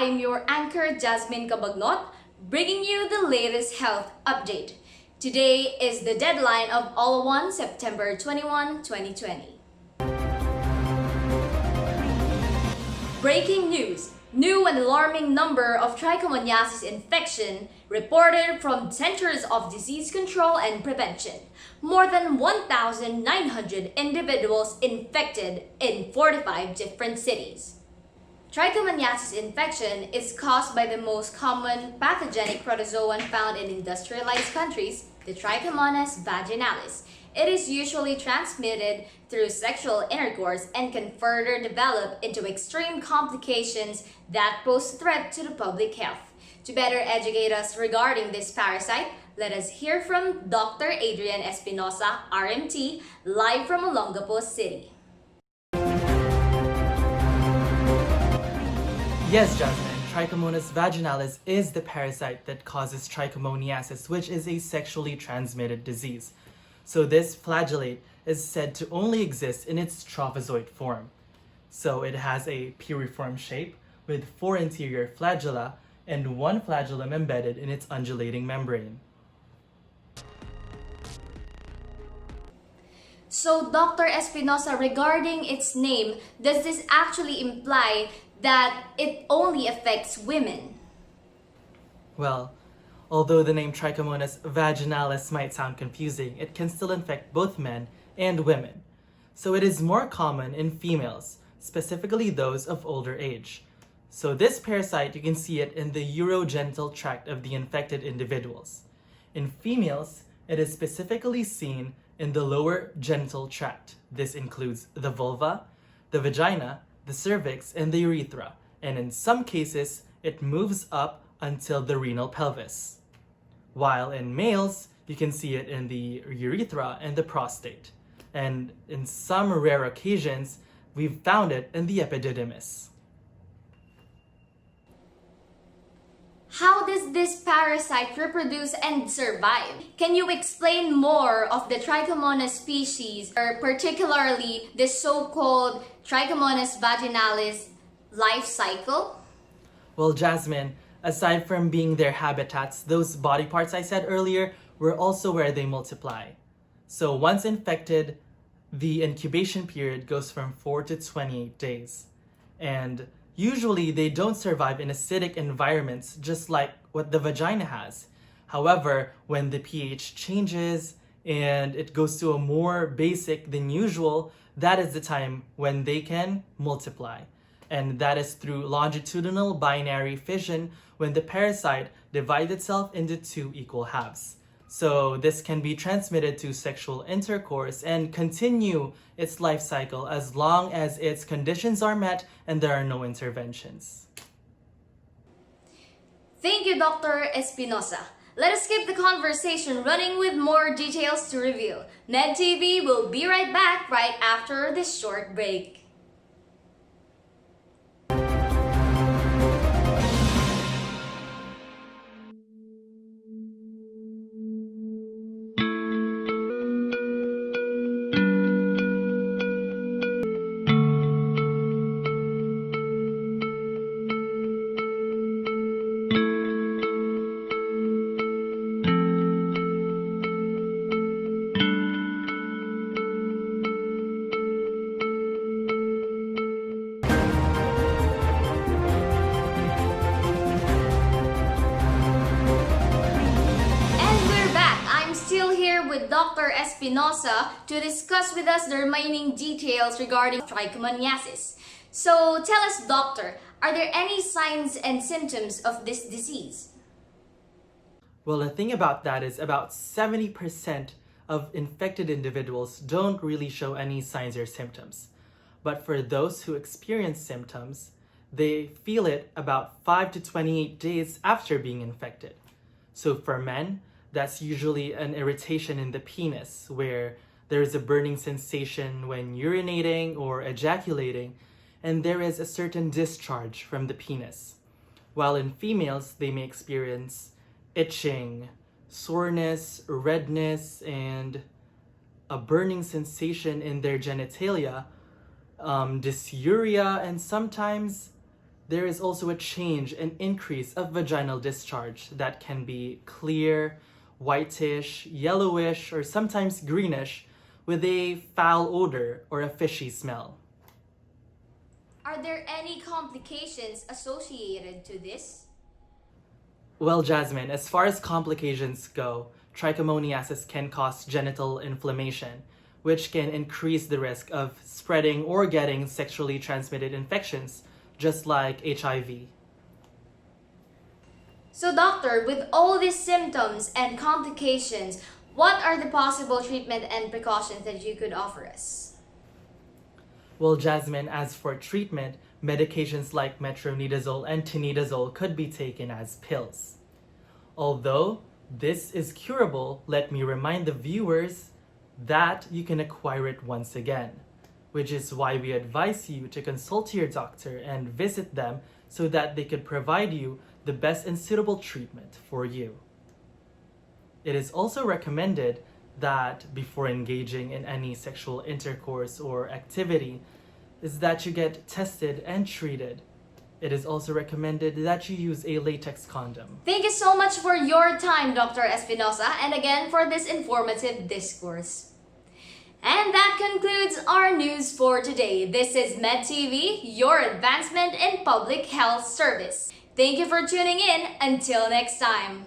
I am your anchor Jasmine Cabagnot, bringing you the latest health update. Today is the deadline of All-1 September 21, 2020. Breaking news! New and alarming number of Trichomonas infection reported from Centers of Disease Control and Prevention. More than 1,900 individuals infected in 45 different cities. Trichomonas infection is caused by the most common pathogenic protozoan found in industrialized countries, the Trichomonas vaginalis. It is usually transmitted through sexual intercourse and can further develop into extreme complications that pose threat to the public health. To better educate us regarding this parasite, let us hear from Dr. Adrian Espinosa, RMT, live from Olongapo City. Yes, Jasmine, Trichomonas vaginalis is the parasite that causes trichomoniasis, which is a sexually transmitted disease. So this flagellate is said to only exist in its trophozoite form. So it has a piriform shape with 4 interior flagella and 1 flagellum embedded in its undulating membrane. So, Dr. Espinosa, regarding its name, does this actually imply that it only affects women? Well, although the name Trichomonas vaginalis might sound confusing, it can still infect both men and women. So it is more common in females, specifically those of older age. So this parasite, you can see it in the urogenital tract of the infected individuals. In females, it is specifically seen in the lower genital tract. This includes the vulva, the vagina, the cervix, and the urethra. And in some cases, it moves up until the renal pelvis. While in males, you can see it in the urethra and the prostate. And in some rare occasions, we've found it in the epididymis. How does this parasite reproduce and survive? Can you explain more of the Trichomonas species, or particularly the so-called Trichomonas vaginalis life cycle? Well, Jasmine, aside from being their habitats, those body parts I said earlier were also where they multiply. So once infected, the incubation period goes from 4 to 28 days. And usually they don't survive in acidic environments just like what the vagina has. However, when the pH changes and it goes to a more basic than usual, that is the time when they can multiply. And that is through longitudinal binary fission, when the parasite divides itself into 2 equal halves. So this can be transmitted to sexual intercourse and continue its life cycle as long as its conditions are met and there are no interventions. Thank you, Dr. Espinosa. Let us keep the conversation running with more details to reveal. Ned TV will be right back right after this short break. With Dr. Espinosa to discuss with us the remaining details regarding trichomoniasis. So tell us, doctor, are there any signs and symptoms of this disease? Well, the thing about that is about 70% of infected individuals don't really show any signs or symptoms. But for those who experience symptoms, they feel it about 5 to 28 days after being infected. So for men, that's usually an irritation in the penis, where there is a burning sensation when urinating or ejaculating, and there is a certain discharge from the penis. While in females, they may experience itching, soreness, redness, and a burning sensation in their genitalia, dysuria, and sometimes there is also a change and increase of vaginal discharge that can be clear, whitish, yellowish, or sometimes greenish with a foul odor or a fishy smell. Are there any complications associated to this? Well, Jasmine, as far as complications go, trichomoniasis can cause genital inflammation, which can increase the risk of spreading or getting sexually transmitted infections, just like HIV. So doctor, with all these symptoms and complications, what are the possible treatment and precautions that you could offer us? Well, Jasmine, as for treatment, medications like metronidazole and tinidazole could be taken as pills. Although this is curable, let me remind the viewers that you can acquire it once again, which is why we advise you to consult your doctor and visit them so that they could provide you the best and suitable treatment for you. It is also recommended that before engaging in any sexual intercourse or activity is that you get tested and treated. It is also recommended that you use a latex condom. Thank you so much for your time, Dr. Espinosa, and again for this informative discourse. And that concludes our news for today. This is MedTV, your advancement in public health service. Thank you for tuning in. Until next time.